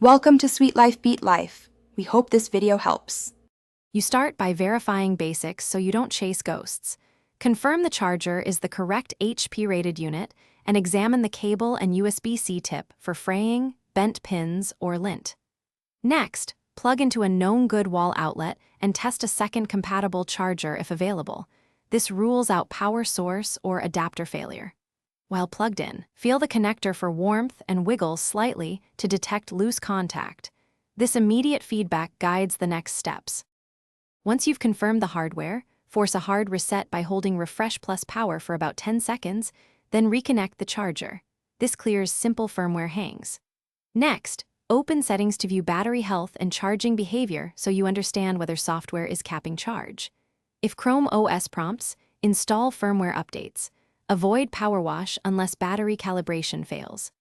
Welcome to Sweet Life Beat Life. We hope this video helps. You start by verifying basics so you don't chase ghosts. Confirm the charger is the correct HP-rated unit and examine the cable and USB-C tip for fraying, bent pins, or lint. Next, plug into a known good wall outlet and test a second compatible charger if available. This rules out power source or adapter failure. While plugged in, feel the connector for warmth and wiggle slightly to detect loose contact. This immediate feedback guides the next steps. Once you've confirmed the hardware, force a hard reset by holding Refresh plus Power for about 10 seconds, then reconnect the charger. This clears simple firmware hangs. Next, open settings to view battery health and charging behavior so you understand whether software is capping charge. If Chrome OS prompts, install firmware updates. Avoid power wash unless battery calibration fails.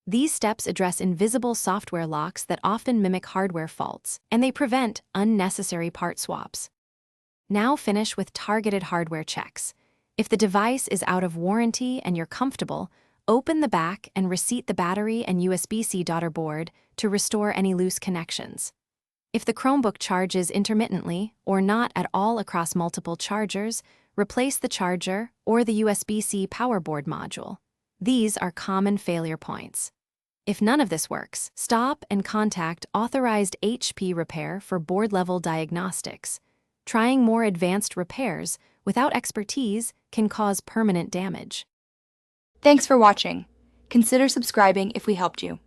These steps address invisible software locks that often mimic hardware faults, and they prevent unnecessary part swaps. Now finish with targeted hardware checks. If the device is out of warranty and you're comfortable, open the back and reseat the battery and USB-C daughter board to restore any loose connections. If the Chromebook charges intermittently or not at all across multiple chargers, replace the charger or the USB-C power board module. These are common failure points. If none of this works, stop and contact authorized HP repair for board-level diagnostics. Trying more advanced repairs without expertise can cause permanent damage. Thanks for watching. Consider subscribing if we helped you.